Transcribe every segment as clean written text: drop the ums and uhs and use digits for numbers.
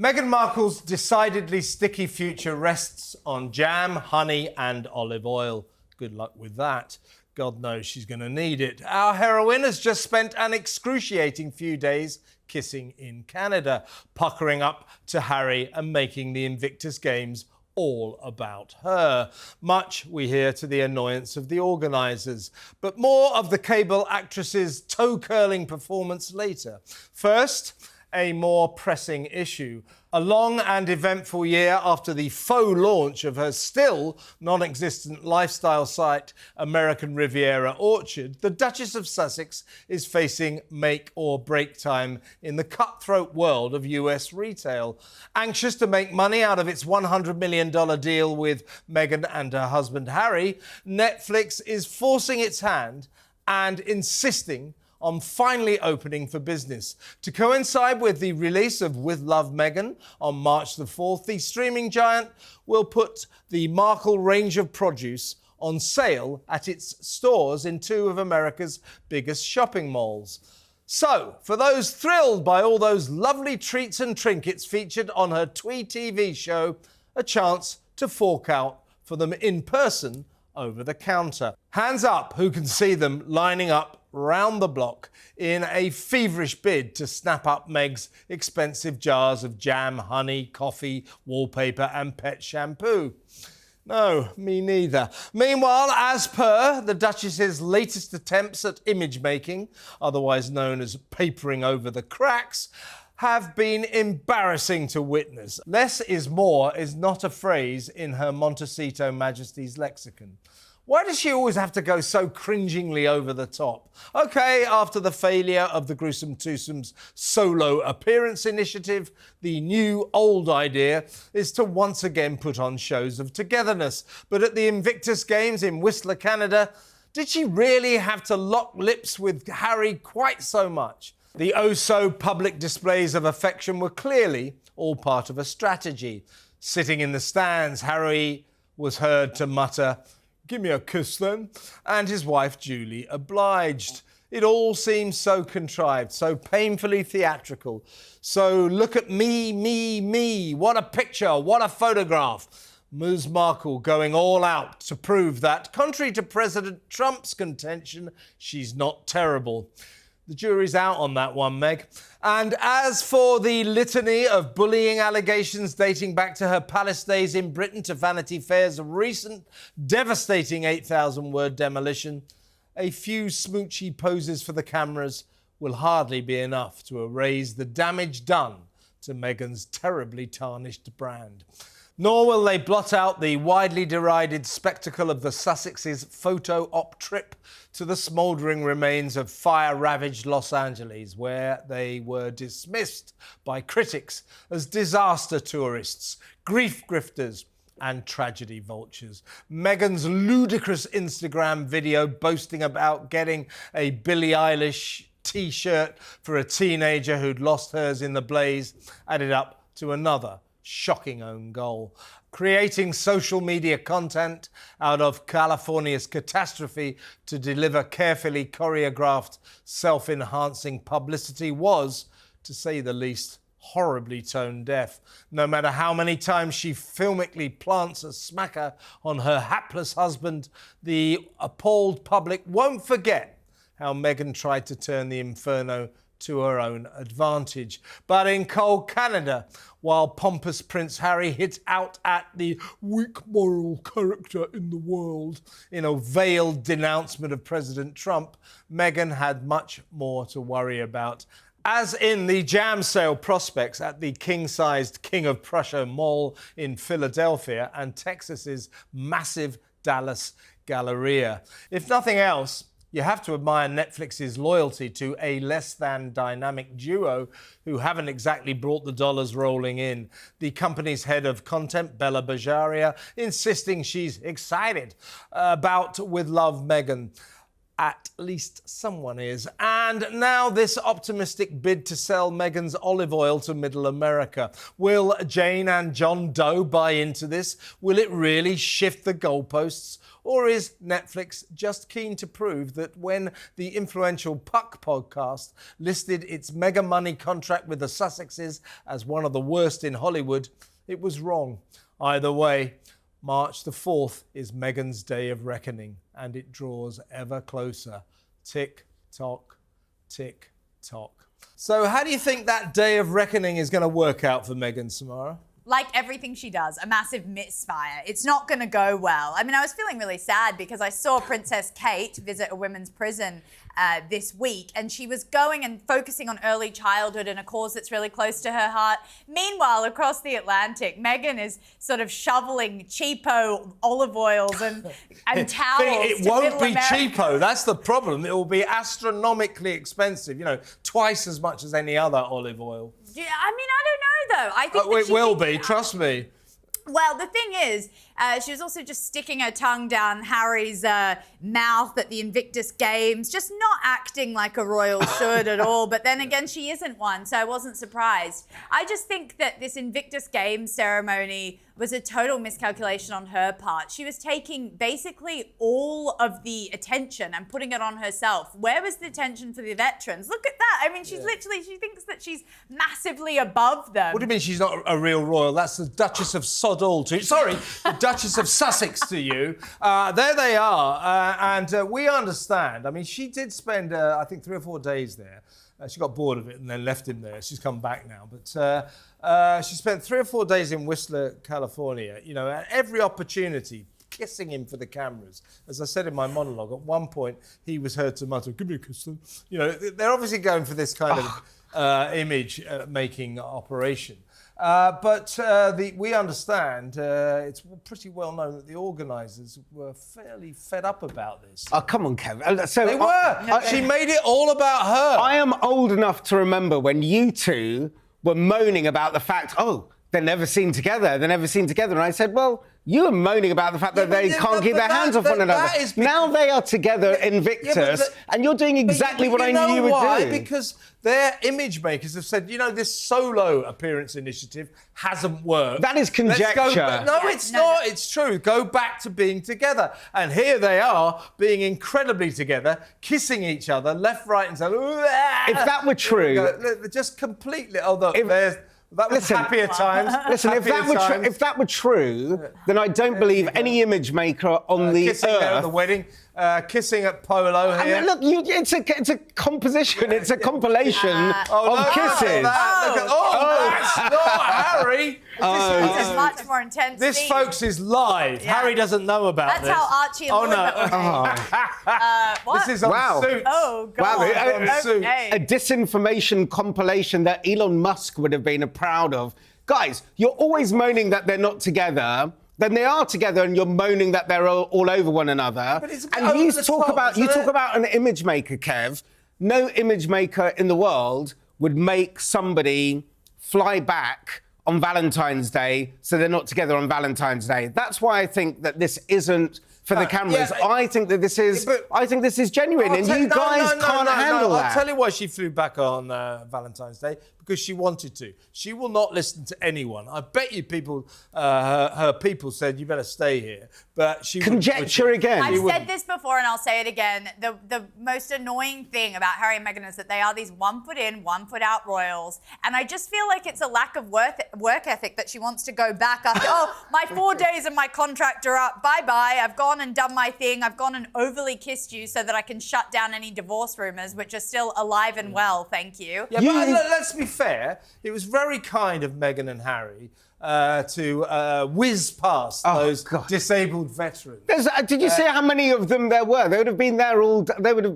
Meghan Markle's decidedly sticky future rests on jam, honey and olive oil. Good luck with that. God knows she's going to need it. Our heroine has just spent an excruciating few days kissing in Canada, puckering up to Harry and making the Invictus Games all about her. Much, we hear, to the annoyance of the organisers. But more of the cable actress's toe-curling performance later. First, a more pressing issue. A long and eventful year after the faux launch of her still non-existent lifestyle site, American Riviera Orchard, the Duchess of Sussex is facing make or break time in the cutthroat world of US retail. Anxious to make money out of its $100 million deal with Meghan and her husband Harry, Netflix is forcing its hand and insisting on finally opening for business. To coincide with the release of With Love Meghan on March the 4th, the streaming giant will put the Markle range of produce on sale at its stores in two of America's biggest shopping malls. So, for those thrilled by all those lovely treats and trinkets featured on her Twee TV show, a chance to fork out for them in person over the counter. Hands up who can see them lining up round the block in a feverish bid to snap up Meg's expensive jars of jam, honey, coffee, wallpaper and pet shampoo. No, me neither. Meanwhile, as per the Duchess's latest attempts at image making, otherwise known as papering over the cracks, have been embarrassing to witness. Less is more is not a phrase in Her Montecito Majesty's lexicon. Why does she always have to go so cringingly over the top? OK, after the failure of the Gruesome Twosome's solo appearance initiative, the new old idea is to once again put on shows of togetherness. But at the Invictus Games in Whistler, Canada, did she really have to lock lips with Harry quite so much? The oh-so-public displays of affection were clearly all part of a strategy. Sitting in the stands, Harry was heard to mutter, "Give me a kiss then," and his wife Julie obliged. It all seems so contrived, so painfully theatrical. So look at me, what a picture, what a photograph. Ms. Markle going all out to prove that, contrary to President Trump's contention, she's not terrible. The jury's out on that one, Meg. And as for the litany of bullying allegations dating back to her palace days in Britain to Vanity Fair's recent devastating 8,000-word demolition, a few smoochy poses for the cameras will hardly be enough to erase the damage done to Meghan's terribly tarnished brand. Nor will they blot out the widely derided spectacle of the Sussexes' photo op trip to the smouldering remains of fire-ravaged Los Angeles, where they were dismissed by critics as disaster tourists, grief grifters and tragedy vultures. Meghan's ludicrous Instagram video boasting about getting a Billie Eilish T-shirt for a teenager who'd lost hers in the blaze added up to another shocking own goal. Creating social media content out of California's catastrophe to deliver carefully choreographed, self-enhancing publicity was, to say the least, horribly tone deaf. No matter how many times she filmically plants a smacker on her hapless husband, the appalled public won't forget how Meghan tried to turn the inferno to her own advantage. But in cold Canada, while pompous Prince Harry hit out at the weak moral character in the world in a veiled denouncement of President Trump, Meghan had much more to worry about. As in the jam sale prospects at the king-sized King of Prussia Mall in Philadelphia and Texas's massive Dallas Galleria. If nothing else, you have to admire Netflix's loyalty to a less-than dynamic duo who haven't exactly brought the dollars rolling in. The company's head of content, Bella Bajaria, insisting she's excited about With Love Meghan. At least someone is. And now this optimistic bid to sell Meghan's olive oil to Middle America. Will Jane and John Doe buy into this? Will it really shift the goalposts? Or is Netflix just keen to prove that when the influential Puck podcast listed its mega money contract with the Sussexes as one of the worst in Hollywood, it was wrong? Either way, March the 4th is Meghan's day of reckoning, and it draws ever closer. Tick, tock, tick, tock. So how do you think that day of reckoning is going to work out for Meghan, Samara? Like everything she does, a massive misfire. It's not going to go well. I mean, I was feeling really sad because I saw Princess Kate visit a women's prison this week, and she was going and focusing on early childhood and a cause that's really close to her heart. Meanwhile, across the Atlantic, Meghan is sort of shoveling cheapo olive oils and towels. It won't be cheapo. That's the problem. It will be astronomically expensive. You know, twice as much as any other olive oil. Yeah, I mean, I don't know though. I think it will be. Trust me. Well, the thing is, she was also just sticking her tongue down Harry's mouth at the Invictus Games, just not acting like a royal should at all. But then again, she isn't one, so I wasn't surprised. I just think that this Invictus Games ceremony was a total miscalculation on her part. She was taking basically all of the attention and putting it on herself. Where was the attention for the veterans? Look at that. I mean, she's literally, she thinks that she's massively above them. What do you mean she's not a real royal? That's the Duchess of Sodall to you. Sorry, the Duchess of Sussex to you. There they are. And we understand. I mean, she did spend, I think, 3 or 4 days there. She got bored of it and then left him there. She's come back now. But she spent 3 or 4 days in Whistler, California, you know, at every opportunity, kissing him for the cameras. As I said in my monologue, at one point, he was heard to mutter, "Give me a kiss." You know, they're obviously going for this kind of image-making operation. But we understand, it's pretty well known that the organisers were fairly fed up about this. Oh, come on, Kev. They were. She made it all about her. I am old enough to remember when you two were moaning about the fact, they're never seen together. They're never seen together. And I said, well, you were moaning about the fact that they can't keep their hands off one another. Now they are together in Invictus, and you're doing exactly what I knew you would do. Because their image makers have said, you know, this solo appearance initiative hasn't worked. That is conjecture. No, it's not. It's true. Go back to being together. And here they are, being incredibly together, kissing each other, left, right, and centre. If that were true... Just completely... That was happier times. Listen, if that were true, then I don't believe any image maker on the kissing earth... there at the wedding, kissing at Polo here. I mean, look, it's a composition, it's a compilation of kisses. That's not Harry. This is much more intense. This, folks, is live. Yeah. Harry doesn't know about this. That's how Archie and what? This is on Suits. Oh, God. Wow. A disinformation compilation that Elon Musk would have been proud of. Guys, you're always moaning that they're not together. Then they are together, and you're moaning that they're all over one another. And you talk about an image maker, Kev. No image maker in the world would make somebody fly back on Valentine's Day so they're not together on Valentine's Day. That's why I think that this isn't for the cameras. Yeah, I think that this is genuine, and you guys can't handle that. I'll tell you why she flew back on Valentine's Day. Because she wanted to. She will not listen to anyone. I bet you people, her people said, you better stay here. But she conjecture again. I've said this before and I'll say it again. The most annoying thing about Harry and Meghan is that they are these 1 foot in, 1 foot out royals. And I just feel like it's a lack of work ethic that she wants to go back after, my 4 days of my contract are up. Bye-bye. I've gone and done my thing. I've gone and overly kissed you so that I can shut down any divorce rumours, which are still alive and well, thank you. Yeah, but let's be fair, it was very kind of Meghan and Harry to whiz past those disabled veterans. Did you see how many of them there were? They would have been there all day. They went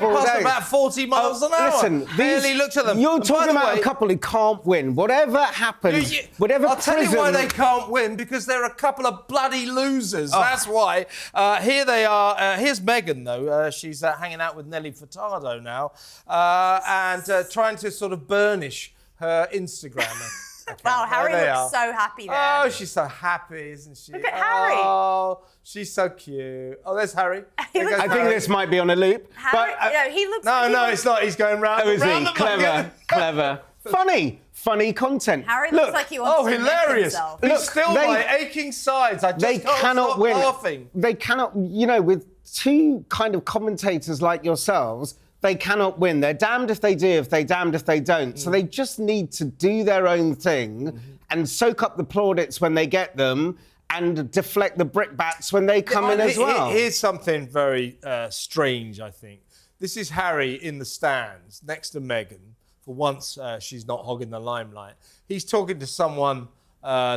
past about 40 miles an hour. Listen, barely looked at them. You're talking about a couple who can't win. Whatever happens, I'll tell you why they can't win, because they're a couple of bloody losers. That's why. Here they are. Here's Meghan, though. She's hanging out with Nelly Furtado now and trying to sort of burnish her Instagram. Wow, Harry There they looks are. so happy there. Oh, she's so happy, isn't she? Look at Harry. Oh, she's so cute. Oh, there's Harry. He There looks goes I think Harry. this might be on a loop. Harry, but, he looks. No, he no, looks- it's not. He's going round. oh, is round he? the Clever, bucket. clever. Funny content. Harry Look, looks like he wants Oh, to lick hilarious. himself. He's Look, still they- my aching sides. I just they can't cannot stop win. laughing. They cannot, with two kind of commentators like yourselves, they cannot win. They're damned if they do, they're damned if they don't. So they just need to do their own thing and soak up the plaudits when they get them and deflect the brickbats when they come in as well. Here's something very strange, I think. This is Harry in the stands next to Meghan. For once, she's not hogging the limelight. He's talking to someone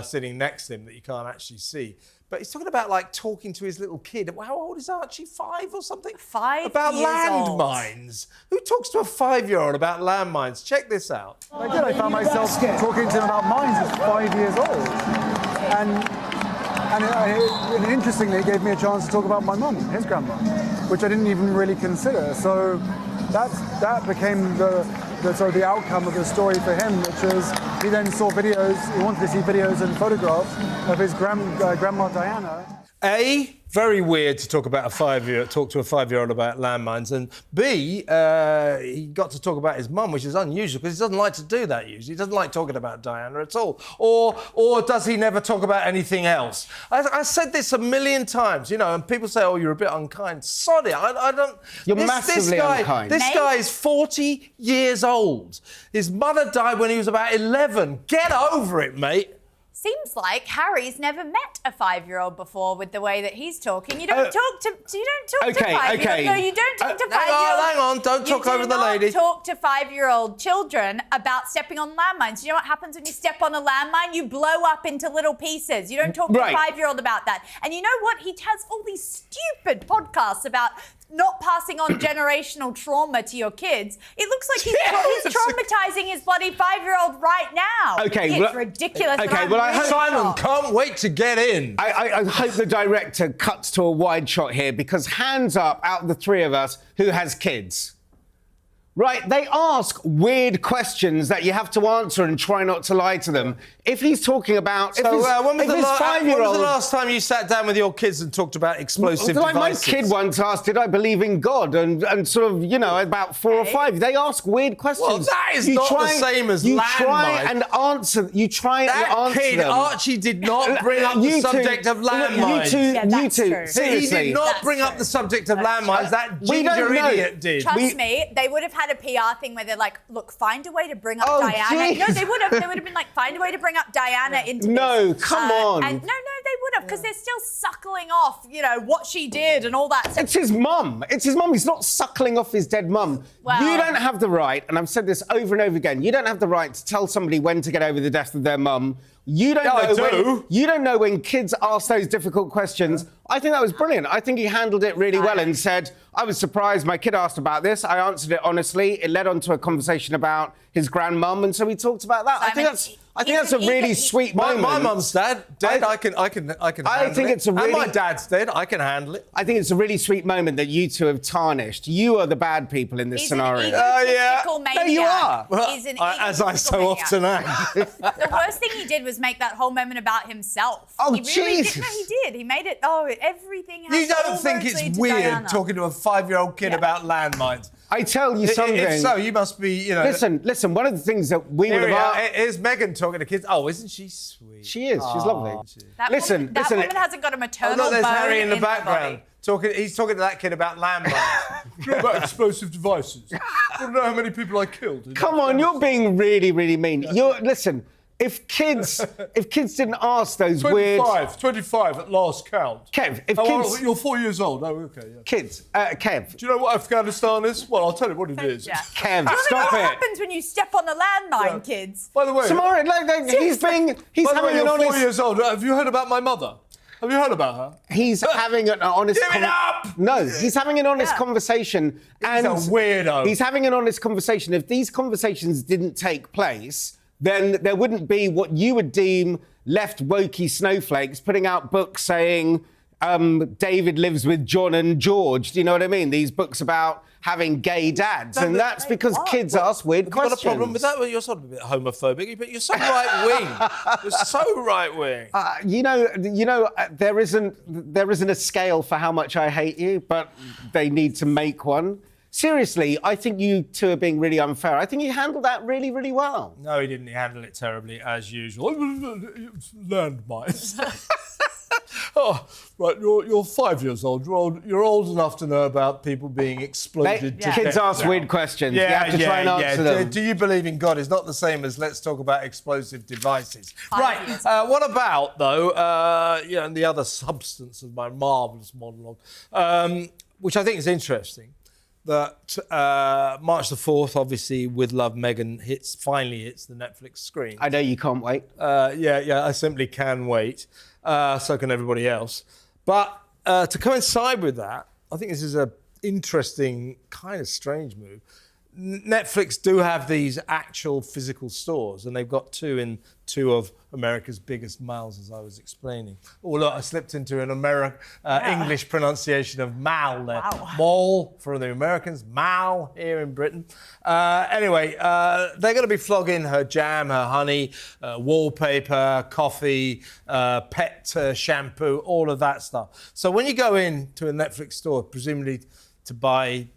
sitting next to him that you can't actually see. But he's talking about, like, talking to his little kid. How old is Archie? 5 or something? 5 About years old. landmines. Who talks to a 5-year-old about landmines? Check this out. I did. I found myself talking to him about mines at 5 years old. And interestingly, it gave me a chance to talk about my mum, his grandma, which I didn't even really consider. So that became the outcome of the story for him, which is he then saw videos, he wanted to see videos and photographs of his grandma Diana. A, very weird to talk to a 5-year-old about landmines, and B, he got to talk about his mum, which is unusual because he doesn't like to do that usually. He doesn't like talking about Diana at all. Or does he never talk about anything else? I said this a million times, and people say, "Oh, you're a bit unkind." Sorry, I don't. You're this massively guy, unkind. This Mate? guy is 40 years old. His mother died when he was about 11. Get over it, mate. Seems like Harry's never met a 5-year-old before with the way that he's talking. You don't talk to. You don't talk to okay, 5-year-olds. okay. No, you don't talk to 5-year-olds. Hang on, don't talk over the lady. You do not talk to 5-year-old children about stepping on landmines. You know what happens when you step on a landmine? You blow up into little pieces. You don't talk to a Right. 5-year-old about that. And you know what? He has all these stupid podcasts about not passing on generational trauma to your kids. It looks like he's traumatizing his bloody 5-year-old right now. Okay, It's well, ridiculous. okay, and I'm well, I really hope- Simon, shocked. can't wait to get in. I hope the director cuts to a wide shot here because hands up out of the three of us who has kids. Right, they ask weird questions that you have to answer and try not to lie to them. If he's talking about, So, when was the 5-year-old, last time you sat down with your kids and talked about explosive like my devices? kid once asked, did I believe in God? And sort of, about 4 or 5. They ask weird questions. Well, that is not the same as You landmine. try and answer. You try and That answer kid, them. Archie, did not bring up the You two- subject of look, landmines. You two, Yeah, that's true. He seriously. did not That's bring up true. the subject of That's landmines. true. That We don't ginger know. idiot did. Trust me, they would have had a PR thing where they're like, look, find a way to bring up Oh, Diana. geez. No, they would have. They would have been like, find a way to bring up Diana into No, this. come on. And no, they would have, because they're still suckling off, what she did and all that. So It's his mum. It's his mum. He's not suckling off his dead mum. Well- You don't have the right, and I've said this over and over again, you don't have the right to tell somebody when to get over the death of their mum. You don't Yeah, I know do. when, you don't know when kids ask those difficult questions. I think that was brilliant. I think he handled it really well and said, I was surprised my kid asked about this. I answered it honestly. It led on to a conversation about his grandmum, and so we talked about that. I think that's a really sweet moment. My mum's dead. I can handle think it. it's a really- And my dad's dead. I can handle it. I think it's a really sweet moment that you two have tarnished. You are the bad people in this he's scenario. an yeah. egotistical maniac. No, you are. He's an As I so egotistical maniac. often am. The worst thing he did was make that whole moment about himself. Oh, he really Jesus. Did. No, he did. He made it. Oh, everything. Has You don't all think roads lead it's to weird Diana. talking to a 5-year-old kid Yeah. about landmines? I tell you something. If so, you must be, Listen, one of the things that we would Here we have are. asked... Here's Meghan talking to kids. Oh, isn't she sweet? She is. She's lovely. That Listen, woman, that woman hasn't got a Oh, maternal look, there's bone Harry in the body. background. He's talking to that kid about landmines. About explosive devices. I don't know how many people I killed. Come on, you're being really, really mean. Listen, if kids didn't ask those weird... 25 at last count. Kev, if Oh, kids... you're 4 years old. Oh, okay. Yeah. Kids, Kev, Do you know what Afghanistan is? Well, I'll tell you what it is. Yeah. Kev, You know stop what it. happens when you step on a landmine, kids? By the way, Samara, he's by the having way, an you're 4 honest... years old. Have you heard about my mother? Have you heard about her? He's having an honest... Give it up! No, he's having an honest Yeah. conversation. He's a weirdo. He's having an honest conversation. If these conversations didn't take place, then there wouldn't be what you would deem left wokey snowflakes putting out books saying David Lives with John and George. Do you know what I mean? These books about having gay dads. And that's because kids ask weird questions. You've got a problem with that? Well, you're sort of a bit homophobic, but you're so right-wing. You're so right-wing. There isn't a scale for how much I hate you, but they need to make one. Seriously, I think you two are being really unfair. I think he handled that really, really well. No, he didn't. He handled it terribly, as usual. Landmines. Oh, right, you're 5 years old. You're old enough to know about people being exploded to Kids death. ask weird questions. You have to try and answer them. Do you believe in God? It's not the same as let's talk about explosive devices. Right. What about, though, and the other substance of my marvellous monologue, which I think is interesting, that March the 4th, obviously, With Love, Meghan finally hits the Netflix screen. I know you can't wait. I simply can wait. So can everybody else. But to coincide with that, I think this is an interesting, kind of strange move. Netflix do have these actual physical stores, and they've got two in two of America's biggest malls, as I was explaining. Oh, look, I slipped into an English pronunciation of mall there. Wow. Mall for the Americans, mall here in Britain. Anyway, they're going to be flogging her jam, her honey, wallpaper, coffee, pet shampoo, all of that stuff. So when you go into a Netflix store, presumably to buy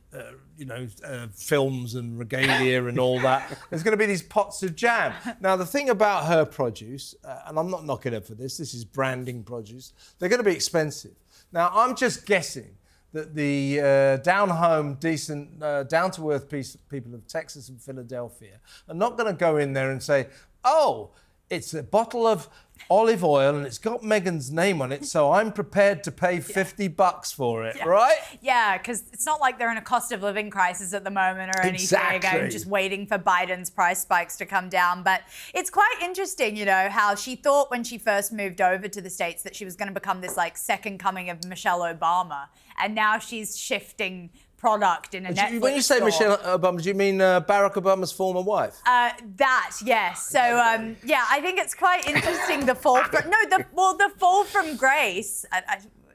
films and regalia and all that, there's going to be these pots of jam. Now, the thing about her produce, and I'm not knocking her for this is branding produce, they're going to be expensive. Now, I'm just guessing that the down-home, decent, down-to-earth people of Texas and Philadelphia are not going to go in there and say, oh, it's a bottle of olive oil and it's got Meghan's name on it, so I'm prepared to pay $50 for it, right? Yeah, because it's not like they're in a cost of living crisis at the moment or anything. Exactly. Just waiting for Biden's price spikes to come down. But it's quite interesting, how she thought when she first moved over to the States that she was going to become this second coming of Michelle Obama. And now she's shifting product in a Netflix When you say store. Michelle Obama, do you mean Barack Obama's former wife? Yes. So, I think it's quite interesting, the fall from... the fall from grace.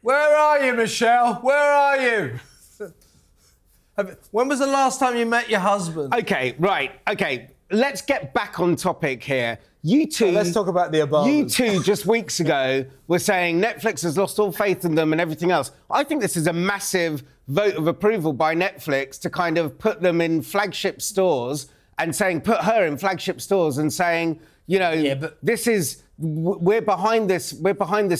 Where are you, Michelle? Where are you? When was the last time you met your husband? Okay. Let's get back on topic here. You two... let's talk about the Obamas. You two, just weeks ago, were saying Netflix has lost all faith in them and everything else. I think this is a massive vote of approval by Netflix to kind of put them in flagship stores and put her in flagship stores and saying, this is... We're behind this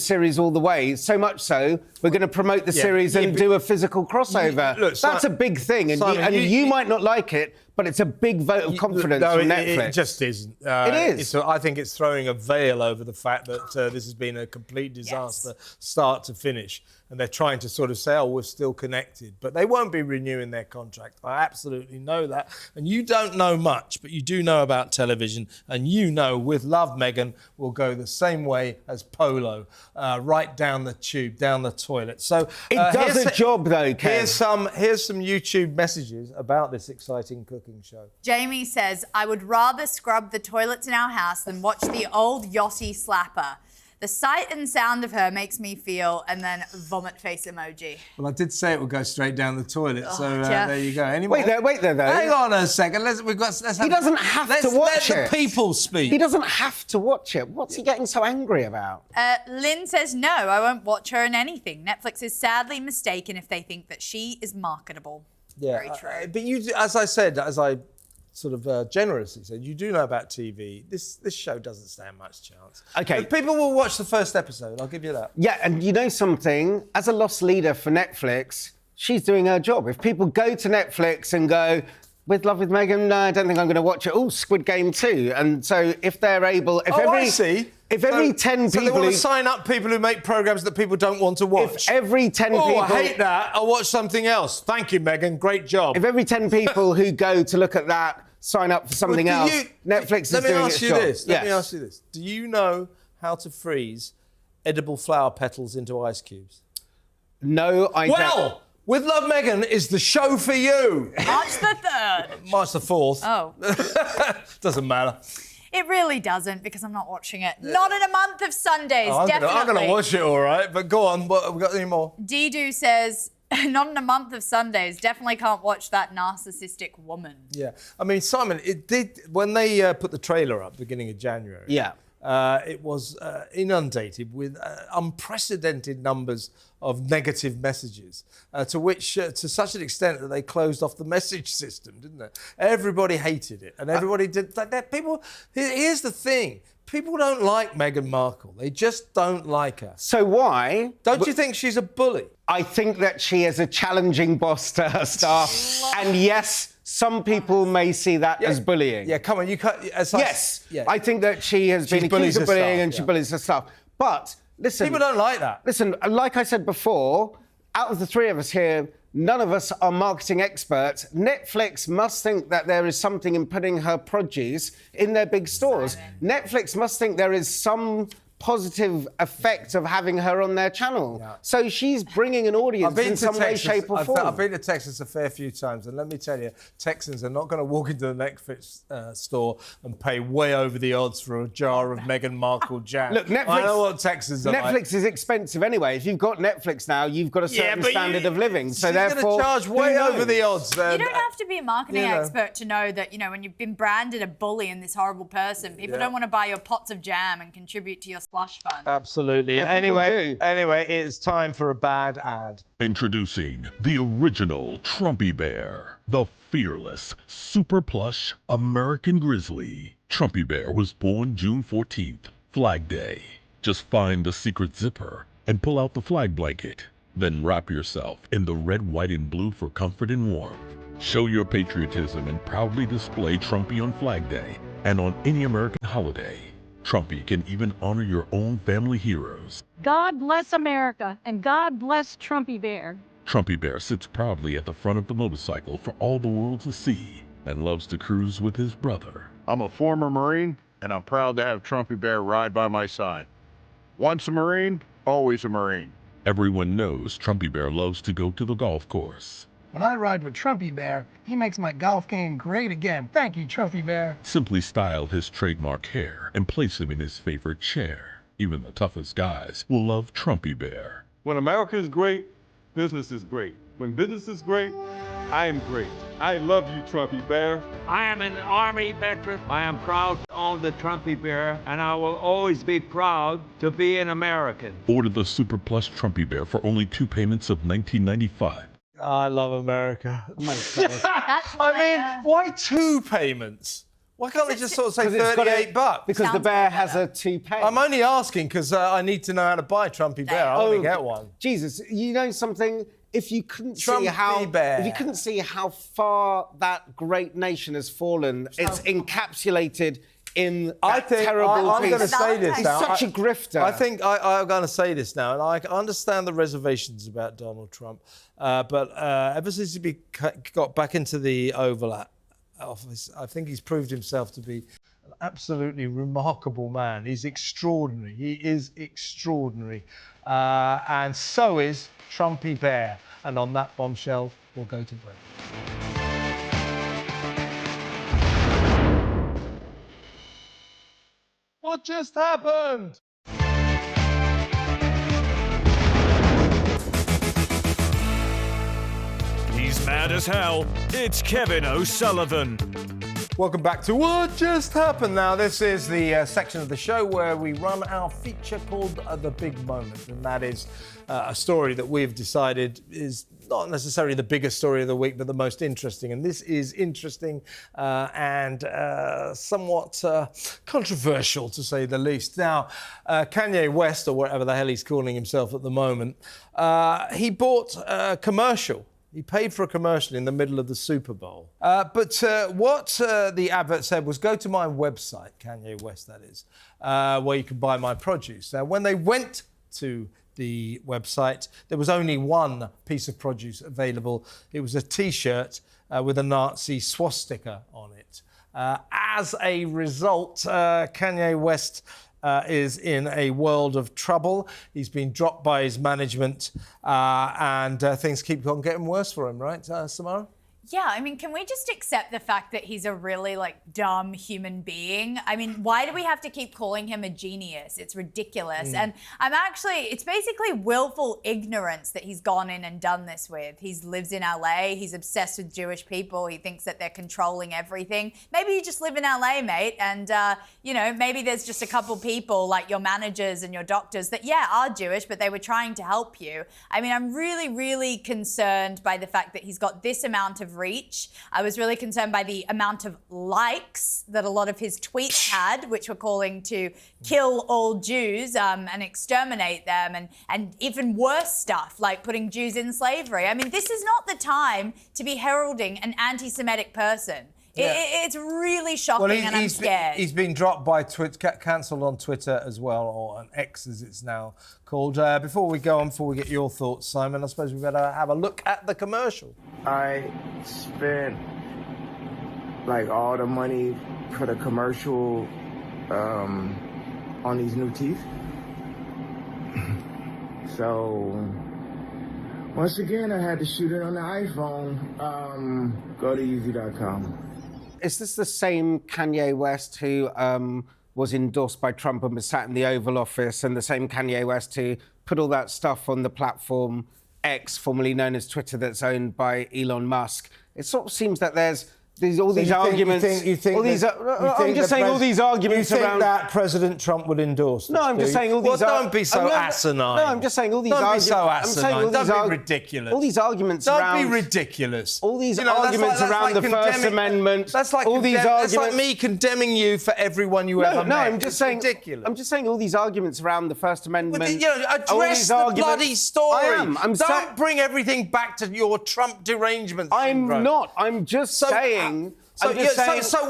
series all the way, so much so we're going to promote the series and do a physical crossover. That's a big thing, and you might not like it, but it's a big vote of confidence from Netflix. It just isn't. It is. I think it's throwing a veil over the fact that this has been a complete disaster, start to finish. And they're trying to sort of say, we're still connected. But they won't be renewing their contract. I absolutely know that. And you don't know much, but you do know about television. And With Love, Meghan will go the same way as Polo, right down the tube, down the toilet. So it does a job, though, Kev. Here's some YouTube messages about this exciting cooking show. Jamie says, I would rather scrub the toilets in our house than watch the old Yachty slapper. The sight and sound of her makes me feel, and then vomit face emoji. Well, I did say it would go straight down the toilet, so there you go. Anyway, wait there, though. Hang on a second. He doesn't have to watch it. Let the people speak. He doesn't have to watch it. What's he getting so angry about? Lynn says, no, I won't watch her in anything. Netflix is sadly mistaken if they think that she is marketable. Yeah, very true. But you, as I sort of generously said, you do know about TV. This show doesn't stand much chance. Okay. But people will watch the first episode, I'll give you that. Yeah, and you know something? As a lost leader for Netflix, she's doing her job. If people go to Netflix and go, With Love with Meghan, no, I don't think I'm going to watch it. Oh, Squid Game 2. And so if they're able... I see. If every 10 So people... they want to sign up people who make programmes that people don't want to watch. If every 10 people... Oh, I hate that. I'll watch something else. Thank you, Meghan. Great job. If every 10 people who go to look at that sign up for something else, Netflix is doing its job. Let me ask you this. Do you know how to freeze edible flower petals into ice cubes? No, I don't. Well, With Love, Meghan is the show for you. March the 3rd. March the 4th. Oh. Doesn't matter. It really doesn't, because I'm not watching it. Not in a month of Sundays, I'm definitely. going to watch it, all right. But go on. What, have we got any more? Didu says, not in a month of Sundays. Definitely can't watch that narcissistic woman. Yeah. I mean, Simon, it did, when they put the trailer up beginning of January. Yeah. It was inundated with unprecedented numbers of negative messages, to such an extent that they closed off the message system, didn't they? Everybody hated it, and everybody did that. People, here's the thing: people don't like Meghan Markle. They just don't like her. So why? Don't you think she's a bully? I think that she is a challenging boss to her staff. And yes, some people may see that as bullying. Yeah, come on, you can't. Yes, I think that she has been accused of bullying and she bullies her staff. But listen, people don't like that. Listen, like I said before, out of the three of us here, none of us are marketing experts. Netflix must think that there is something in putting her produce in their big stores. Netflix must think there is some positive effect of having her on their channel. Yeah. So she's bringing an audience in some way, shape or form. I've been to Texas a fair few times, and let me tell you, Texans are not going to walk into the Netflix store and pay way over the odds for a jar of Meghan Markle jam. Look, Netflix, I know what Texans are Netflix is expensive anyway. If you've got Netflix now, you've got a certain standard of living. So therefore, going to charge way over the odds. You don't have to be a marketing expert to know that, when you've been branded a bully and this horrible person, people don't want to buy your pots of jam and contribute to your slush fund. Absolutely. Anyway, it's time for a bad ad. Introducing the original Trumpy Bear, the fearless, super plush American grizzly. Trumpy Bear was born June 14th, Flag Day. Just find the secret zipper and pull out the flag blanket. Then wrap yourself in the red, white, and blue for comfort and warmth. Show your patriotism and proudly display Trumpy on Flag Day and on any American holiday. Trumpy can even honor your own family heroes. God bless America, and God bless Trumpy Bear. Trumpy Bear sits proudly at the front of the motorcycle for all the world to see and loves to cruise with his brother. I'm a former Marine, and I'm proud to have Trumpy Bear ride by my side. Once a Marine, always a Marine. Everyone knows Trumpy Bear loves to go to the golf course. When I ride with Trumpy Bear, he makes my golf game great again. Thank you, Trumpy Bear. Simply style his trademark hair and place him in his favorite chair. Even the toughest guys will love Trumpy Bear. When America is great, business is great. When business is great, I am great. I love you, Trumpy Bear. I am an Army veteran. I am proud to own the Trumpy Bear, and I will always be proud to be an American. Order the Super Plush Trumpy Bear for only 2 payments of $19.95. I love America. I mean, why 2 payments? Why can't they just sort of say $38? Because the bear has a toupee. I'm only asking because I need to know how to buy Trumpy Bear. I want to get one. Jesus, you know something? If you couldn't see how far that great nation has fallen, it's encapsulated in that terrible I'm going to say this now. He's such a grifter. I think I'm going to say this now, and I understand the reservations about Donald Trump, but ever since he got back into the Oval Office, I think he's proved himself to be an absolutely remarkable man. He's extraordinary. He is extraordinary. And so is Trumpy Bear. And on that bombshell, we'll go to break. What just happened? He's mad as hell. It's Kevin O'Sullivan. Welcome back to What Just Happened. Now, this is the section of the show where we run our feature called The Big Moment. And that is a story that we've decided is not necessarily the biggest story of the week, but the most interesting. And this is interesting and somewhat controversial, to say the least. Now, Kanye West, or whatever the hell he's calling himself at the moment, he bought a commercial. He paid for a commercial in the middle of the Super Bowl. But what the advert said was, go to my website, Kanye West, that is, where you can buy my produce. Now, when they went to the website, there was only one piece of produce available. It was a T-shirt with a Nazi swastika on it. As a result, Kanye West is in a world of trouble. He's been dropped by his management and things keep on getting worse for him, right, Samara? Yeah, I mean, can we just accept the fact that he's a really, dumb human being? I mean, why do we have to keep calling him a genius? It's ridiculous. And it's basically willful ignorance that he's gone in and done this with. He lives in LA, he's obsessed with Jewish people, he thinks that they're controlling everything. Maybe you just live in LA, mate, and, maybe there's just a couple people, like your managers and your doctors, that, are Jewish, but they were trying to help you. I mean, I'm really, really concerned by the fact that he's got this amount of reach. I was really concerned by the amount of likes that a lot of his tweets had, which were calling to kill all Jews and exterminate them, and even worse stuff, like putting Jews in slavery. I mean, this is not the time to be heralding an anti-Semitic person. Yeah. It's really shocking, and I'm scared. He's been dropped by Twitter, cancelled on Twitter as well, or on X as it's now called. Before we go on, before we get your thoughts, Simon, I suppose we better have a look at the commercial. I spent all the money for the commercial on these new teeth. So once again, I had to shoot it on the iPhone. Go to Yeezy.com. Is this the same Kanye West who was endorsed by Trump and was sat in the Oval Office, and the same Kanye West who put all that stuff on the platform X, formerly known as Twitter, that's owned by Elon Musk? It sort of seems that there's all these arguments. I'm just saying all these arguments around. You think around that President Trump would endorse this? No, I'm just saying all these. Well, don't be so asinine. No, I'm just saying all these arguments. Don't be so asinine. Don't be ridiculous. All these arguments around. Don't be ridiculous. All these arguments around the First Amendment. That's like all these arguments. That's like me condemning you for everyone you ever met. No, I'm just saying. Ridiculous. I'm just saying all these arguments around the First Amendment. Address the bloody story. I am. Don't bring everything back to your Trump derangement syndrome. I'm not. I'm just saying. So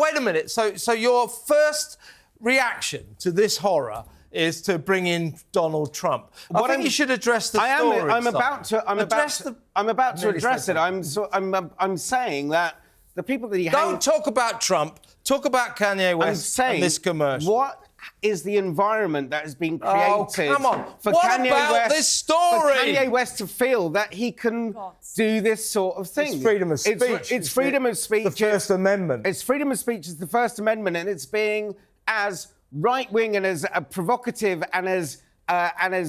wait a minute. So your first reaction to this horror is to bring in Donald Trump. I think you should address the story. I'm about to address it. I'm saying that the people that he don't talk about Trump. Talk about Kanye West and this commercial. What is the environment that has been created for this story? For Kanye West to feel that he can do this sort of thing. It's freedom of speech. It's freedom of speech. The First Amendment. It's freedom of speech. It's the First Amendment, and it's being as right-wing and as provocative and as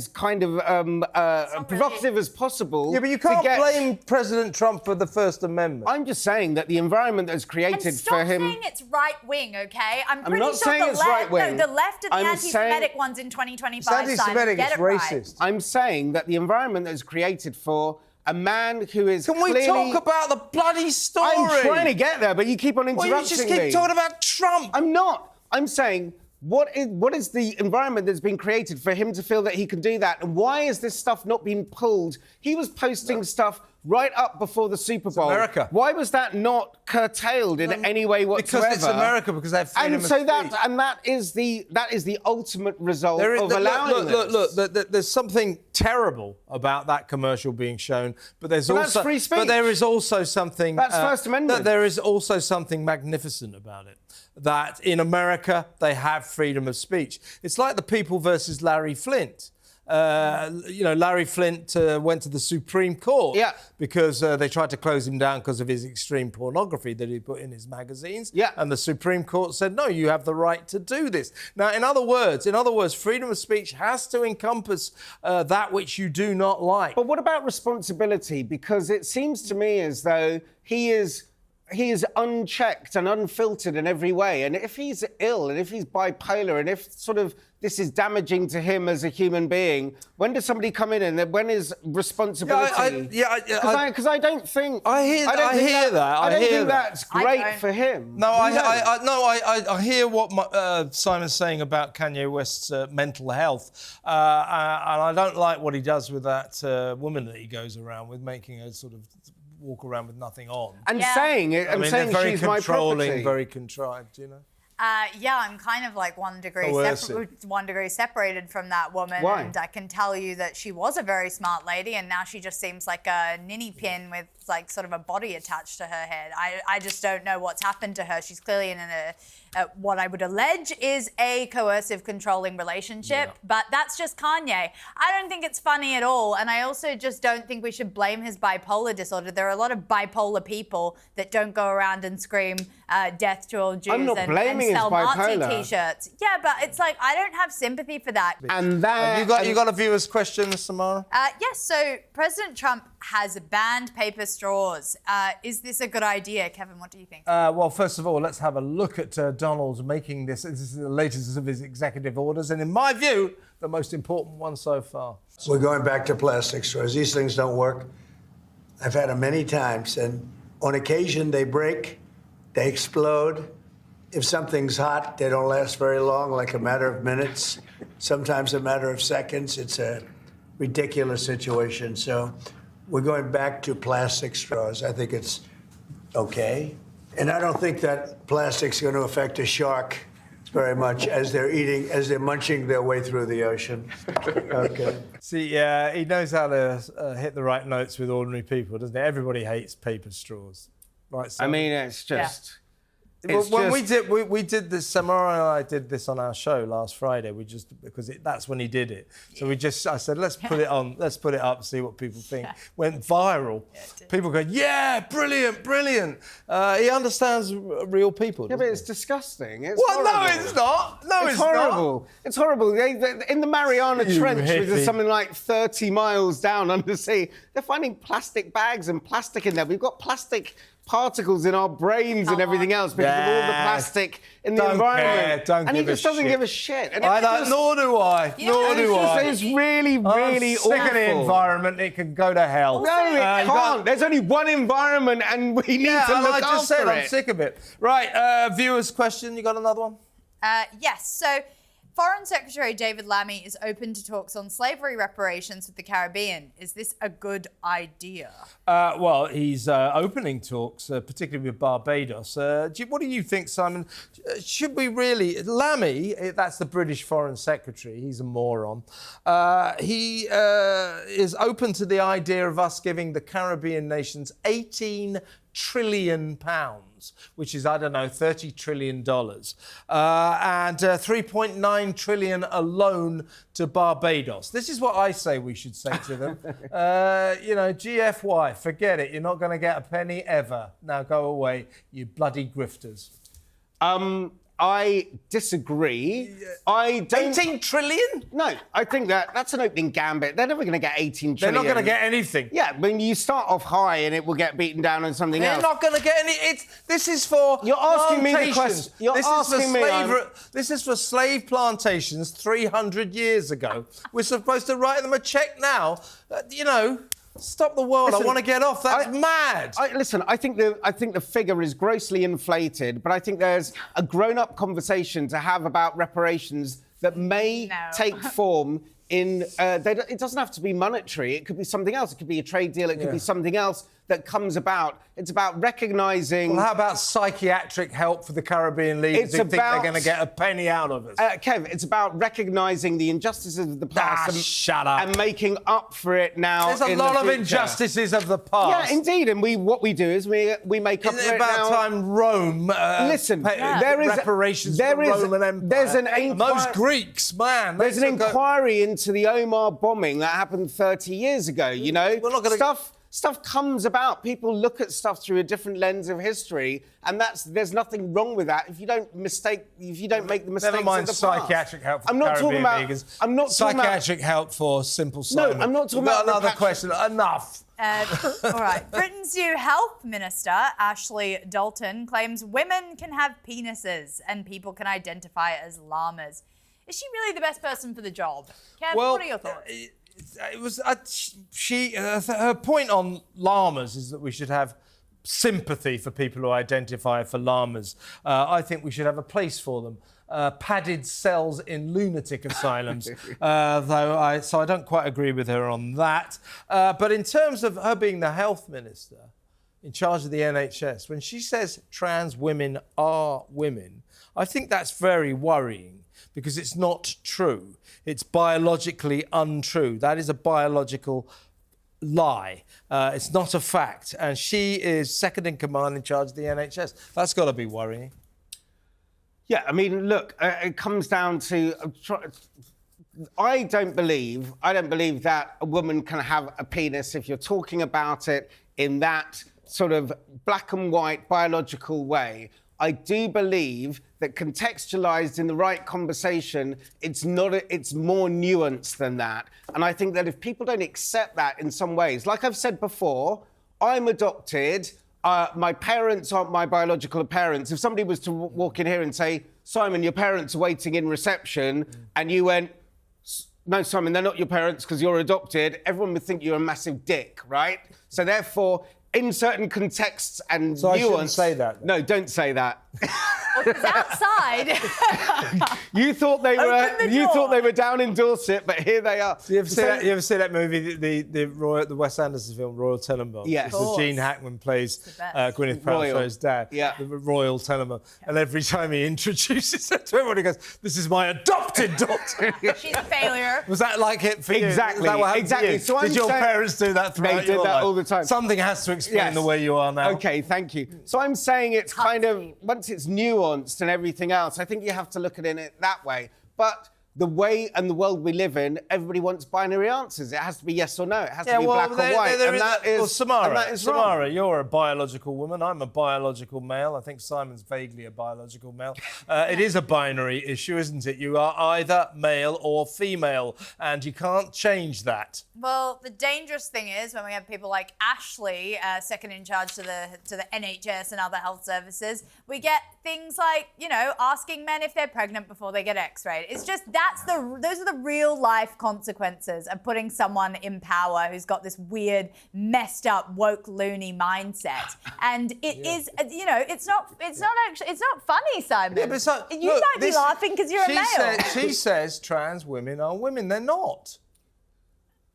kind of provocative as possible. Yeah, but you can't blame President Trump for the First Amendment. I'm just saying that the environment that's created for him. Stop saying it's right-wing, okay? I'm pretty not sure saying it's right-wing. The left and the anti-Semitic ones in 2025. It's anti-Semitic, it's racist. Right. I'm saying that the environment that's created for a man who is Can we talk about the bloody story? I'm trying to get there, but you keep on interrupting me. You just keep talking about Trump. I'm not. I'm saying, what is the environment that's been created for him to feel that he can do that? And why is this stuff not being pulled? He was posting stuff right up before the Super Bowl. It's America. Why was that not curtailed in any way whatsoever? Because it's America, because they have freedom of speech. That is the ultimate result of allowing this. Look, there's something terrible about that commercial being shown, but there's also that's free speech. But there is also something that's First Amendment. There is also something magnificent about it. That in America they have freedom of speech. It's like the People versus Larry Flynt. Larry Flynt went to the Supreme Court because they tried to close him down because of his extreme pornography that he put in his magazines. Yeah. And the Supreme Court said, no, you have the right to do this. Now, in other words, freedom of speech has to encompass that which you do not like. But what about responsibility? Because it seems to me as though he is unchecked and unfiltered in every way. And if he's ill and if he's bipolar and if sort of this is damaging to him as a human being, when does somebody come in and when is responsibility? Because I don't think... I hear that. I don't think that's great for him. No, I hear what Simon's saying about Kanye West's mental health. And I don't like what he does with that woman that he goes around with, making her sort of walk around with nothing on. And saying she's my property. Very contrived, you know. Yeah, I'm kind of like 1 degree separated from that woman. Why? And I can tell you that she was a very smart lady, and now she just seems like a ninny pin with like sort of a body attached to her head. I just don't know what's happened to her. She's clearly in what I would allege is a coercive, controlling relationship, but that's just Kanye. I don't think it's funny at all, and I also just don't think we should blame his bipolar disorder. There are a lot of bipolar people that don't go around and scream death to all Jews and sell Nazi t-shirts. Yeah, but it's like, I don't have sympathy for that. And that... You got a viewer's question, Samara? Yes, so President Trump has banned paper straws. Is this a good idea? Kevin, what do you think? Well, first of all, let's have a look at Donald making this. This is the latest of his executive orders, and in my view, the most important one so far. We're going back to plastic straws. These things don't work. I've had them many times, and on occasion they break, they explode. If something's hot, they don't last very long, like a matter of minutes, sometimes a matter of seconds. It's a ridiculous situation. So we're going back to plastic straws. I think it's okay. And I don't think that plastic's going to affect a shark very much as they're munching their way through the ocean. Okay. See, he knows how to hit the right notes with ordinary people, doesn't he? Everybody hates paper straws. Right, so I mean, it's just... Yeah. When we did this, Samara and I did this on our show last Friday. Because that's when he did it. So I said, let's put it on, let's put it up, see what people think. Went viral. People go, yeah, brilliant, brilliant. He understands real people. Yeah, but it's disgusting. It's horrible. No, it's not. No, it's horrible. Not. It's horrible. In the Mariana Trench, which is something like 30 miles down undersea, they're finding plastic bags and plastic in there. We've got plastic particles in our brains and everything else because of all the plastic in the environment. And he just doesn't give a shit. And nor do I. Nor do I. It's really, really awful. Sick of the environment. It can go to hell. No, it can't. There's only one environment, and we need to look after it. I just said I'm sick of it. Right, viewers' question. You got another one? Yes. So, Foreign Secretary David Lammy is open to talks on slavery reparations with the Caribbean. Is this a good idea? Well, he's opening talks, particularly with Barbados. What do you think, Simon? Should we really... Lammy, that's the British Foreign Secretary. He's a moron. He is open to the idea of us giving the Caribbean nations £18 trillion, which is, I don't know, $30 trillion, and 3.9 trillion alone to Barbados. This is what I say we should say to them. GFY, forget it. You're not going to get a penny ever. Now go away, you bloody grifters. I disagree. I don't... 18 trillion? No, I think that's an opening gambit. They're never going to get 18 trillion. They're not going to get anything. Yeah, when you start off high and it will get beaten down on something else. They're not going to get any... This is for You're asking me the question. This is for slave plantations 300 years ago. We're supposed to write them a cheque now. Stop the world. Listen, I want to get off. That's mad. Listen, I think the figure is grossly inflated, but I think there's a grown-up conversation to have about reparations that may take form in... it doesn't have to be monetary. It could be something else. It could be a trade deal. It could be something else that comes about. It's about recognising... Well, how about psychiatric help for the Caribbean leaders who think they're going to get a penny out of us? Kev, it's about recognising the injustices of the past shut up. And making up for it now. There's a lot of injustices of the past. Yeah, indeed. And what we do is we make up for it now. About time Rome... Listen, there is... reparations for the Roman Empire. There's an those Greeks, man. There's an inquiry into the Omar bombing that happened 30 years ago, you know? We're not going to... Stuff comes about. People look at stuff through a different lens of history, and there's nothing wrong with that. If you don't make the mistakes Never mind of the psychiatric help for I'm not Caribbean talking about. vegans. I'm not talking psychiatric help for simple Simon. No, I'm not talking We've got about another question. Enough. All right. Britain's new health minister, Ashley Dalton, claims women can have penises and people can identify as llamas. Is she really the best person for the job? Kev, what are your thoughts? It was her point on llamas is that we should have sympathy for people who identify for llamas. I think we should have a place for them. Padded cells in lunatic asylums, so I don't quite agree with her on that. But in terms of her being the health minister in charge of the NHS, when she says trans women are women, I think that's very worrying because it's not true. It's biologically untrue. That is a biological lie. It's not a fact. And she is second in command in charge of the NHS. That's got to be worrying. Yeah, I mean, look, it comes down to... I don't believe that a woman can have a penis if you're talking about it in that sort of black and white biological way. I do believe that contextualized in the right conversation, it's more nuanced than that. And I think that if people don't accept that in some ways, like I've said before, I'm adopted. My parents aren't my biological parents. If somebody was to walk in here and say, Simon, your parents are waiting in reception, and you went, no, Simon, they're not your parents because you're adopted, everyone would think you're a massive dick, right? So therefore, in certain contexts and nuance... So I shouldn't say that. No, don't say that. It's outside. You thought they were down in Dorset, but here they are. You ever see that movie, the Wes Anderson film, Royal Tenenbaums? Yes. Gene Hackman plays Gwyneth Paltrow's dad, the Royal Tenenbaum. And every time he introduces her to everyone, he goes, this is my adopted daughter. She's a failure. Was that like it for you? Exactly. Was that what happened to you? So did your parents do that throughout They did that all the time. Something has to explain the way you are now. OK, thank you. So I'm saying it's kind of, once it's nuanced and everything else, I think you have to look at it that way. But the way and the world we live in, everybody wants binary answers. It has to be yes or no. It has to be black or white. And that is Samara, you're a biological woman. I'm a biological male. I think Simon's vaguely a biological male. It is a binary issue, isn't it? You are either male or female, and you can't change that. Well, the dangerous thing is when we have people like Ashley, second in charge to the NHS and other health services, we get things like, you know, asking men if they're pregnant before they get X-rayed. It's just those are the real life consequences of putting someone in power who's got this weird, messed up, woke, loony mindset. And it is, you know, it's not funny, Simon. Yeah, but you might be laughing because you're a male. She says trans women are women. They're not.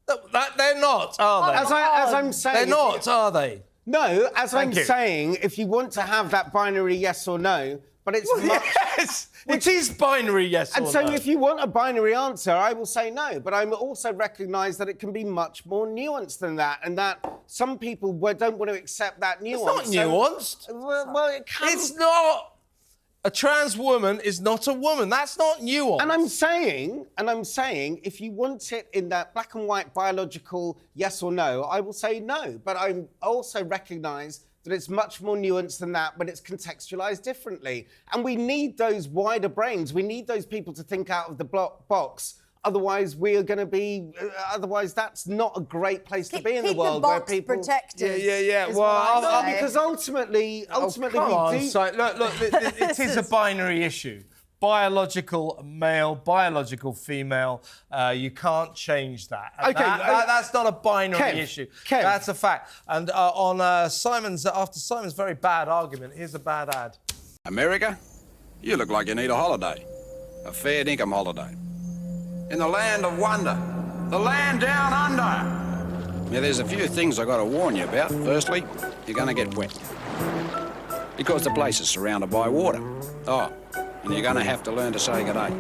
They're not, are they? As I'm saying... They're not, are they? No, as I'm saying, if you want to have that binary yes or no, but it's Yes! It is binary yes or no. And so if you want a binary answer, I will say no. But I also recognise that it can be much more nuanced than that, and that some people don't want to accept that nuance. It's not nuanced. Well, it can... It's not. A trans woman is not a woman. That's not nuanced. And I'm saying, if you want it in that black and white biological yes or no, I will say no. But I also recognise that it's much more nuanced than that, but it's contextualised differently. And we need those wider brains. We need those people to think out of the box. Otherwise, we are going to be. Otherwise, that's not a great place to be in the world where people. Protected. Yeah. Well, because ultimately, come on, look, it is a binary issue. Biological male, biological female. You can't change that. And Okay, that's not a binary issue. Kev. That's a fact. And after Simon's very bad argument, here's a bad ad. America, you look like you need a holiday, a fair dinkum holiday. In the land of wonder, the land down under. Now, there's a few things I got to warn you about. Firstly, you're going to get wet because the place is surrounded by water. Oh, and you're going to have to learn to say good day.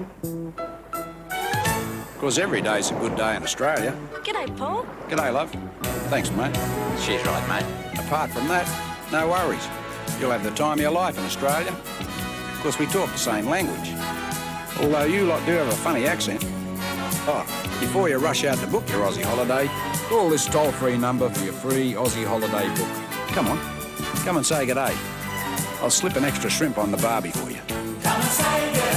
Because every day's a good day in Australia. G'day, Paul. G'day, love. Thanks, mate. She's right, mate. Apart from that, no worries. You'll have the time of your life in Australia. Because we talk the same language. Although you lot do have a funny accent. Oh, before you rush out to book your Aussie holiday, call this toll-free number for your free Aussie holiday book. Come on, come and say g'day. I'll slip an extra shrimp on the barbie for you. Come and say g'day.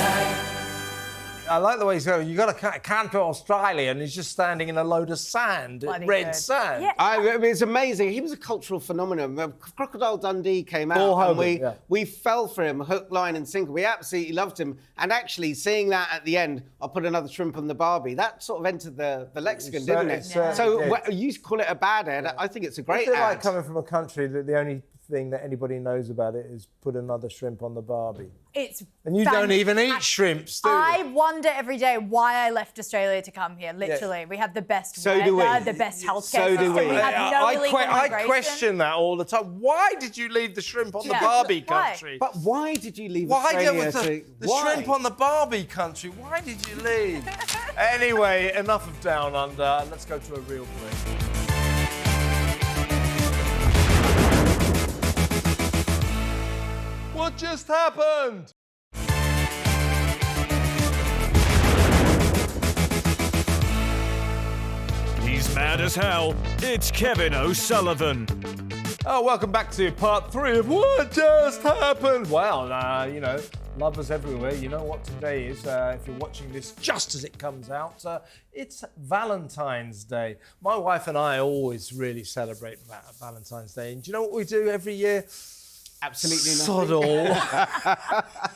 I like the way he's going, you got to come to Australia, and he's just standing in a load of sand, red sand. Yeah. I mean, it's amazing. He was a cultural phenomenon. Crocodile Dundee came out, and we fell for him, hook, line, and sinker. We absolutely loved him. And actually, seeing that at the end, I'll put another shrimp on the barbie, that sort of entered the lexicon, didn't it? So you call it a bad ad. I think it's a great ad. It's like coming from a country that the only thing that anybody knows about it is put another shrimp on the Barbie. And you fantastic. don't even eat shrimps, do you? I wonder every day why I left Australia to come here. Literally, we have the best So do weather, we. the best healthcare So do system. we. We have no illegal I migration. question that all the time. Why did you leave the shrimp on the Barbie Why? country? But why did you leave Why Australia? the shrimp on the Barbie country? Why did you leave? Anyway, enough of Down Under. Let's go to a real break. What just happened? He's mad as hell. It's Kevin O'Sullivan. Oh, welcome back to part 3 of What Just Happened. Well, you know, lovers everywhere. You know what today is. If you're watching this just as it comes out, it's Valentine's Day. My wife and I always really celebrate Valentine's Day. And do you know what we do every year? Absolutely Sod all.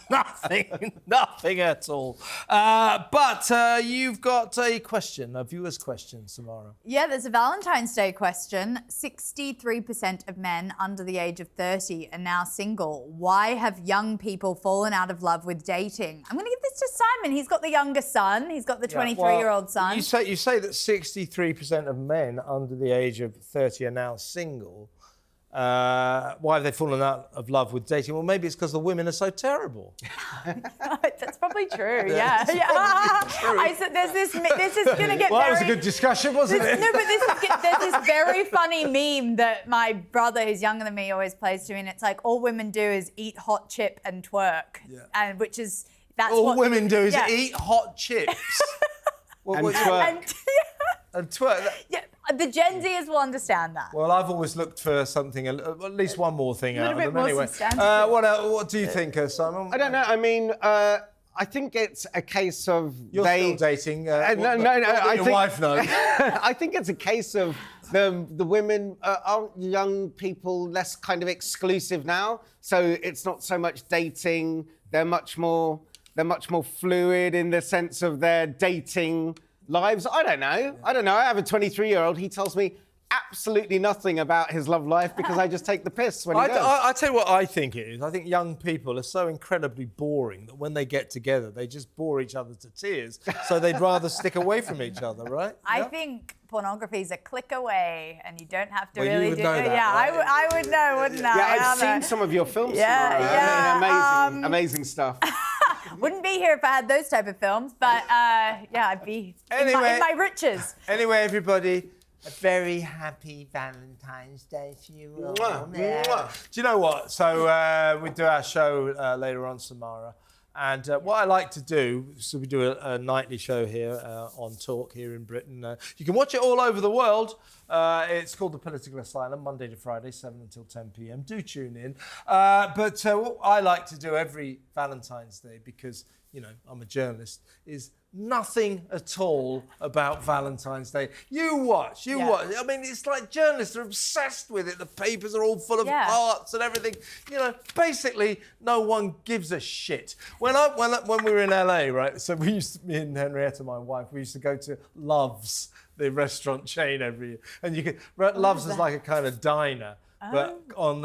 nothing at all. But you've got a question, a viewer's question, Samara. Yeah, there's a Valentine's Day question. 63% of men under the age of 30 are now single. Why have young people fallen out of love with dating? I'm going to give this to Simon. He's got the younger son. He's got the 23-year-old son. You say that 63% of men under the age of 30 are now single. Why have they fallen out of love with dating? Well, maybe it's because the women are so terrible. That's probably true. Yeah. True. I said this is going to get Well, that was a good discussion, wasn't it? No, but there's this very funny meme that my brother, who's younger than me, always plays to me, and it's like all women do is eat hot chip and twerk, and that's all what women do is eat hot chips and twerk. and twerk. Yeah, the Gen Zers will understand that. Well, I've always looked for something, at least one more thing out of them. more Anyway, substantive. what do you think, Simon? I don't know. I mean, I think it's a case of You're still dating. no. I your think wife knows. I think it's a case of the women aren't young people less kind of exclusive now. So it's not so much dating. They're much more fluid in the sense of their dating lives. I don't know. I have a 23-year-old. He tells me absolutely nothing about his love life because I just take the piss when he does. I tell you what I think it is. I think young people are so incredibly boring that when they get together, they just bore each other to tears. So they'd rather stick away from each other, right? I think pornography is a click away, and you don't have to Well, really you would do know it. that, Yeah, right? I would know, wouldn't I? Yeah, I've seen some of your films. Yeah, Samara. yeah. I mean, amazing stuff. Wouldn't be here if I had those type of films, but I'd be in my riches. Anyway, everybody, a very happy Valentine's Day to you all. Do you know what? So we do our show later on, Samara. And what I like to do, so we do a nightly show here on Talk here in Britain. You can watch it all over the world. It's called The Political Asylum, Monday to Friday, 7 until 10 p.m. Do tune in. But what I like to do every Valentine's Day, because, you know, I'm a journalist, is nothing at all about Valentine's Day. You watch. I mean, it's like journalists are obsessed with it. The papers are all full of hearts and everything. You know, basically, no one gives a shit. When we were in LA, right? So me and Henrietta, my wife, we used to go to Love's, the restaurant chain every year, and you could Love's is like a kind of diner. But on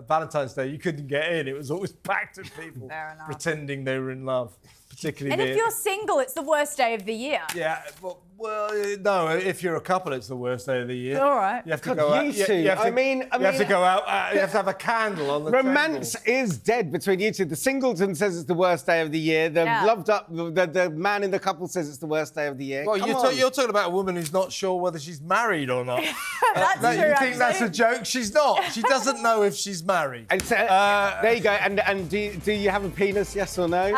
Valentine's Day, you couldn't get in. It was always packed with people pretending they were in love. Particularly And if you're single, it's the worst day of the year. Yeah, well, no. If you're a couple, it's the worst day of the year. All right. You have to go out. You have to go out. You have to have a candle on the romance is dead between you two. The singleton says it's the worst day of the year. The loved up, the man in the couple says it's the worst day of the year. Well, you're talking about a woman who's not sure whether she's married or not. That's true, you think that's a joke? She's not. She doesn't know if she's married. And so, there you go. And do you have a penis? Yes or no?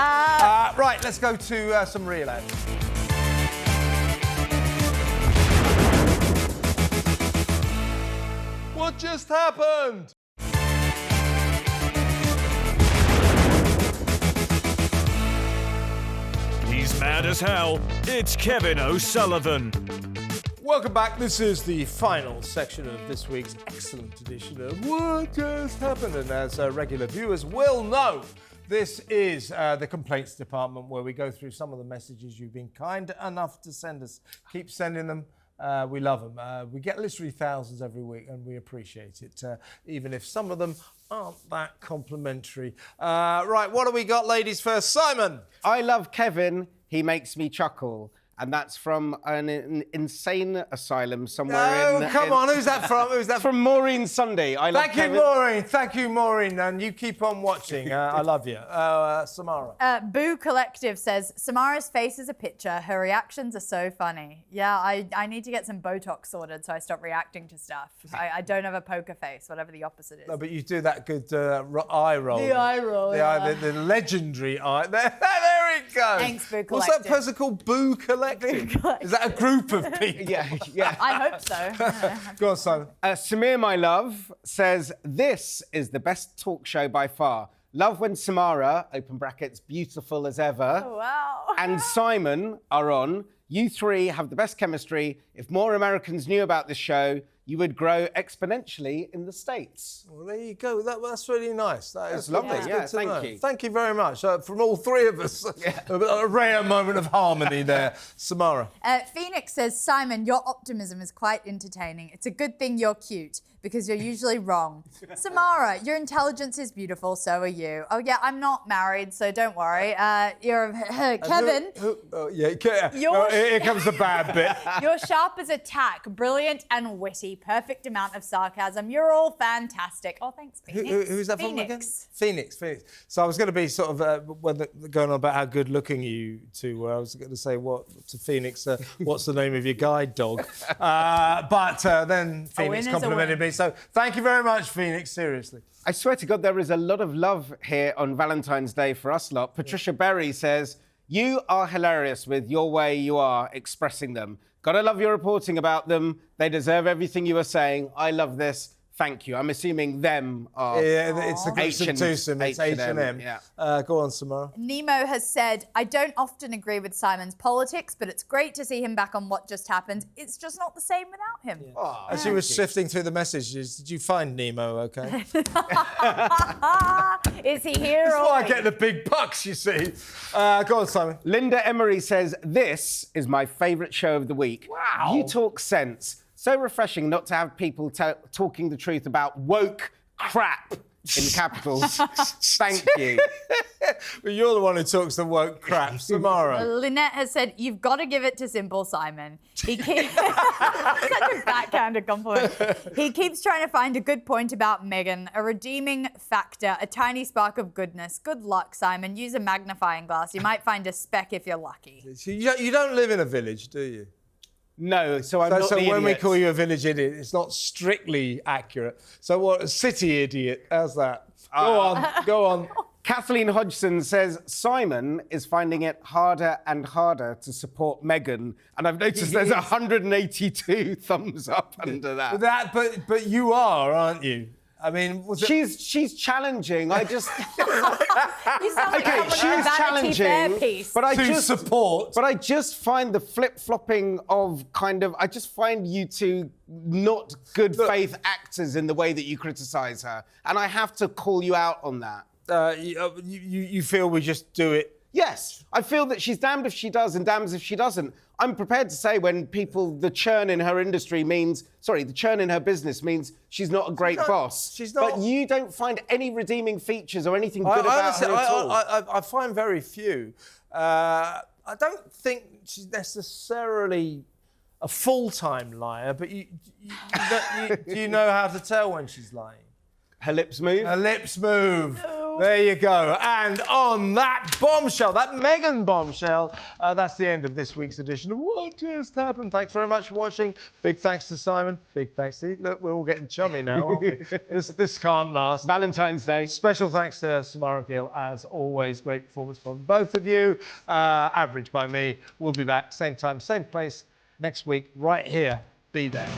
Right. Let's go to some real ads. What just happened? He's mad as hell. It's Kevin O'Sullivan. Welcome back. This is the final section of this week's excellent edition of What Just Happened. And as regular viewers will know, this is the complaints department where we go through some of the messages you've been kind enough to send us. Keep sending them. We love them. We get literally thousands every week, and we appreciate it, even if some of them aren't that complimentary. Right, what do we got, ladies first? Simon! I love Kevin. He makes me chuckle. And that's from an insane asylum somewhere in... come on, who's that from? Who's that from? Maureen Sunday. I love Kevin. Maureen. Thank you, Maureen. And you keep on watching. I love you. Samara. Boo Collective says, Samara's face is a picture. Her reactions are so funny. Yeah, I need to get some Botox sorted so I stop reacting to stuff. I don't have a poker face, whatever the opposite is. No, but you do that good eye roll. The eye roll, The legendary eye. There it goes. Thanks, Boo Collective. What's that person called? Boo Collective? Is that a group of people? Yeah. I hope so. Go on, Simon. Samir, my love, says, this is the best talk show by far. Love when Samara, open brackets, beautiful as ever, and Simon are on. You three have the best chemistry. If more Americans knew about this show, you would grow exponentially in the States. Well, there you go. That's really nice. That's lovely. Yeah, thank you. Thank you very much. From all three of us, a rare moment of harmony there. Samara. Phoenix says, Simon, your optimism is quite entertaining. It's a good thing you're cute, because you're usually wrong. Samara, your intelligence is beautiful, so are you. Oh, yeah, I'm not married, so don't worry. You're Kevin. Here comes the bad bit. You're sharp as a tack, brilliant and witty, perfect amount of sarcasm. You're all fantastic. Oh, thanks, Phoenix. Who's that from again? Phoenix. So I was going to be sort of going on about how good looking you two were. I was going to say to Phoenix, what's the name of your guide dog? But then Phoenix complimented me. So thank you very much, Phoenix, seriously. I swear to God, there is a lot of love here on Valentine's Day for us lot. Patricia Berry says, you are hilarious with your way you are expressing them. Gotta love your reporting about them. They deserve everything you are saying. I love this. Thank you. I'm assuming them are... Yeah, it's the groups of twosome. It's H&M. Yeah. Go on, Samara. Nemo has said, I don't often agree with Simon's politics, but it's great to see him back on What Just Happened. It's just not the same without him. Yeah. Oh, as you were sifting through the messages, did you find Nemo okay? Is he here? That's why I get the big bucks, you see. Go on, Simon. Linda Emery says, this is my favourite show of the week. Wow. You talk sense. So refreshing not to have people talking the truth about woke crap in capitals. Thank you. Well, you're the one who talks the woke crap, Samara. Lynette has said, you've got to give it to Simple Simon. He keeps... Such a backhanded compliment. He keeps trying to find a good point about Meghan, a redeeming factor, a tiny spark of goodness. Good luck, Simon. Use a magnifying glass. You might find a speck if you're lucky. You don't live in a village, do you? No, so I'm not So the when we idiot. call you a village idiot, it's not strictly accurate. So what, a city idiot? How's that? Go on. Kathleen Hodgson says, Simon is finding it harder and harder to support Meghan. And I've noticed there's 182 thumbs up under that. But you are, aren't you? I mean, she's challenging. I just You sound like someone she's in a Vanity challenging, Fair piece. but I to just support. But I just find the flip-flopping of I just find you two not good faith actors in the way that you criticise her, and I have to call you out on that. You feel we just do it? Yes, I feel that she's damned if she does and damned if she doesn't. I'm prepared to say when the churn in her business means she's not a great boss. She's not. But you don't find any redeeming features or anything good about her at all. I find very few. I don't think she's necessarily a full-time liar, but do you know how to tell when she's lying? Her lips move? Her lips move. There you go. And on that bombshell, that Meghan bombshell, that's the end of this week's edition of What Just Happened. Thanks very much for watching. Big thanks to Simon. Big thanks to you. Look, we're all getting chummy now, aren't we? This can't last. Valentine's Day. Special thanks to Samara Gill, as always. Great performance from both of you. Average by me. We'll be back same time, same place next week, right here. Be there.